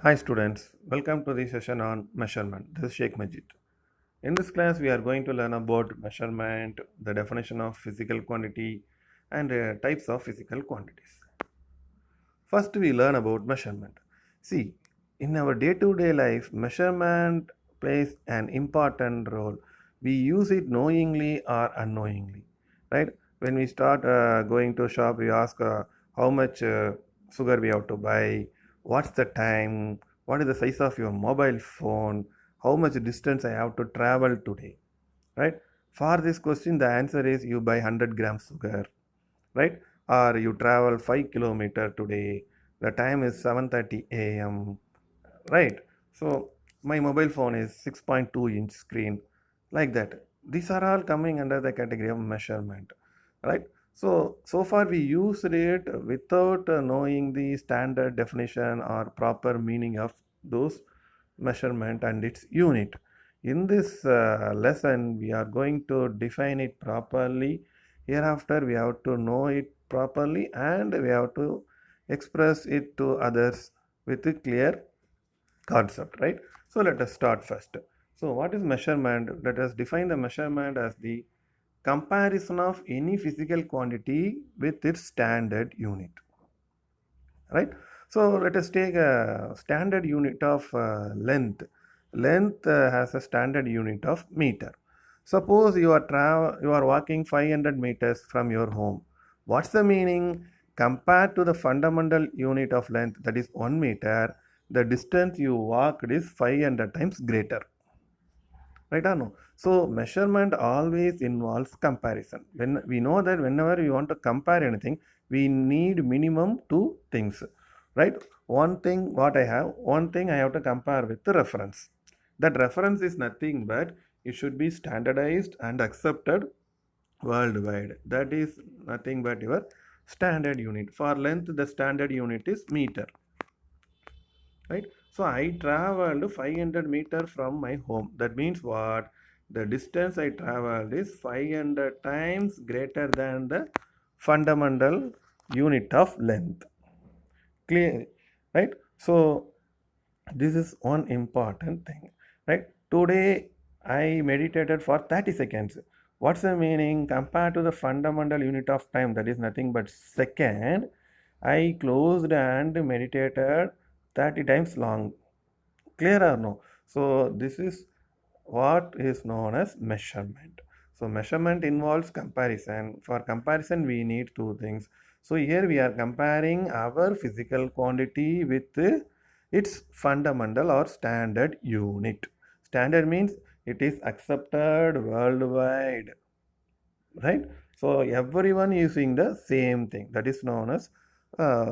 Hi students, welcome to the session on measurement. This is Sheikh Majeeth. In this class, we are going to learn about measurement, the definition of physical quantity, and types of physical quantities. First, we learn about measurement. See, in our day to day life, measurement plays an important role. We use it knowingly or unknowingly, right? When we start going to shop, we ask how much sugar we have to buy, what's the time, what is the size of your mobile phone, how much distance I have to travel today, right? For this question, the answer is you buy 100 grams sugar, right? Or you travel 5 kilometer today, the time is 7:30 a.m., right? So my mobile phone is 6.2-inch screen, like that. These are all coming under the category of measurement, right? So far we used it without knowing the standard definition or proper meaning of those measurement and its unit. In this lesson, we are going to define it properly. Hereafter, we have to know it properly and we have to express it to others with a clear concept, right? So, let us start first. So, what is measurement? Let us define the measurement as the comparison of any physical quantity with its standard unit, right? So let us take a standard unit of length has a standard unit of meter. Suppose you are walking 500 meters from your home. What's the meaning? Compared to the fundamental unit of length, that is 1 meter, the distance you walked is 500 times greater, right or no? So measurement always involves comparison. When we know that whenever we want to compare anything, we need minimum two things, right? One thing, what I have, one thing I have to compare with the reference. That reference is nothing but it should be standardized and accepted worldwide. That is nothing but your standard unit. For length, the standard unit is meter, right? So I traveled 500 meter from my home. That means what? The distance I traveled is 500 times greater than the fundamental unit of length. Clear, right? So this is one important thing, right? Today I meditated for 30 seconds. What's the meaning? Compared to the fundamental unit of time, that is nothing but second, I closed and meditated 30 times long. Clear or no? So this is what is known as measurement. So measurement involves comparison. For comparison, we need two things. So here we are comparing our physical quantity with its fundamental or standard unit. Standard means it is accepted worldwide, right? So everyone using the same thing, that is known as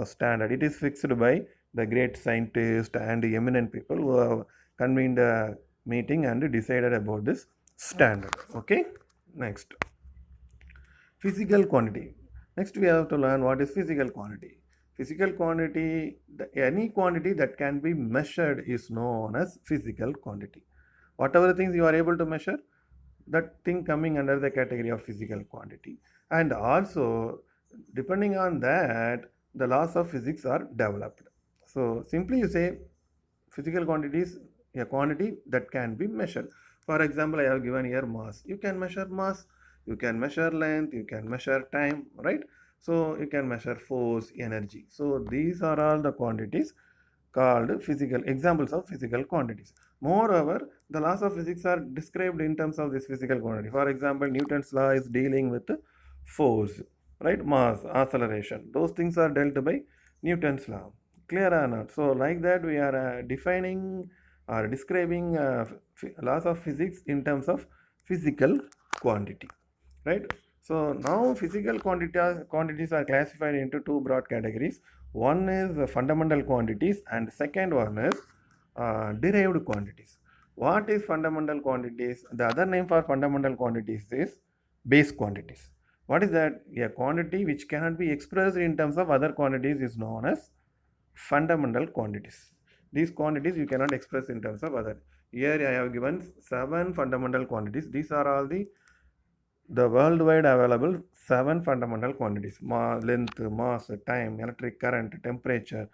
standard. It is fixed by the great scientists and eminent people who have convened a meeting and decided about this standard. Okay, next, physical quantity. Next we have to learn what is physical quantity. Physical quantity, any quantity that can be measured is known as physical quantity. Whatever things you are able to measure, that thing coming under the category of physical quantity. And also, depending on that, the laws of physics are developed. So simply you say physical quantity is a quantity that can be measured. For example, I have given here mass. You can measure mass, you can measure length, you can measure time, right? So you can measure force, energy. So these are all the quantities called physical examples of physical quantities. Moreover, the laws of physics are described in terms of this physical quantity. For example, Newton's law is dealing with force, right? Mass, acceleration. Those things are dealt by Newton's law. Clear or not? So, like that, we are defining or describing laws of physics in terms of physical quantity, right? So now physical quantities are classified into two broad categories. One is fundamental quantities and second one is derived quantities. What is fundamental quantities? The other name for fundamental quantities is base quantities. What is that? A quantity which cannot be expressed in terms of other quantities is known as fundamental quantities. These quantities you cannot express in terms of other. Here I have given 7 fundamental quantities. These are all the worldwide available 7 fundamental quantities: length, mass, time, electric current, temperature,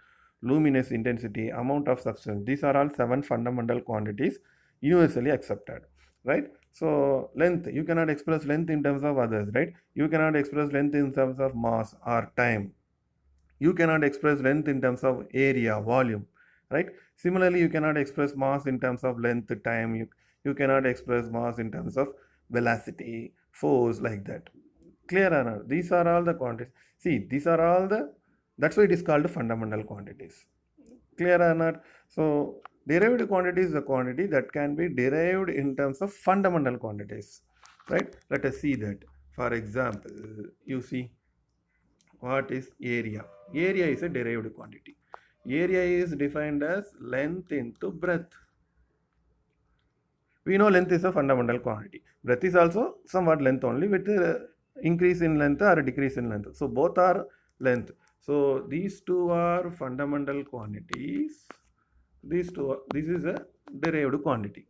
luminous intensity, amount of substance. These are all 7 fundamental quantities universally accepted, right? So length, you cannot express length in terms of others, right? You cannot express length in terms of mass or time. You cannot express length in terms of area, volume, right? Similarly, you cannot express mass in terms of length, time. You cannot express mass in terms of velocity, force, like that. Clear or not? These are all the quantities. See, these are all the, that's why it is called fundamental quantities. Clear or not? So, derived quantity is the quantity that can be derived in terms of fundamental quantities, right? Let us see that. For example, you see, what is area? Area is a derived quantity. Area is defined as length into breadth. We know length is a fundamental quantity. Breadth is also somewhat length only with increase in length or decrease in length. So both are length. So these two are fundamental quantities. This is a derived quantity.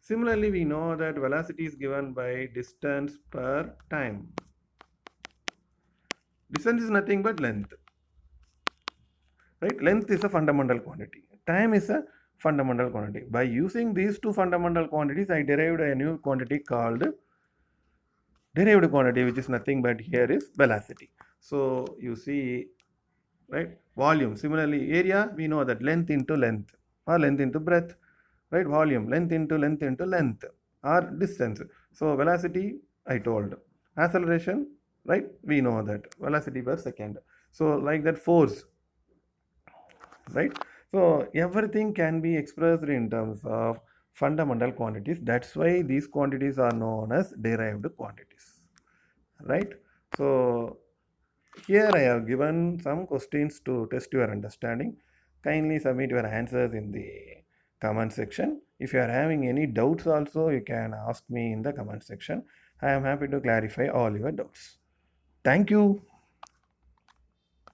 Similarly, we know that velocity is given by distance per time. Distance is nothing but length. Right? Length is a fundamental quantity. Time is a fundamental quantity. By using these two fundamental quantities, I derived a new quantity called derived quantity, which is nothing but here is velocity. So you see, right? Volume. Similarly, area, we know that length into length or length into breadth, right? Volume, length into length into length or distance. So velocity, I told. Acceleration, right? We know that velocity per second. So like that, force, right? So everything can be expressed in terms of fundamental quantities. That's why these quantities are known as derived quantities, right? So here I have given some questions to test your understanding. Kindly submit your answers in the comment section. If you are having any doubts also, you can ask me in the comment section. I am happy to clarify all your doubts. Thank you.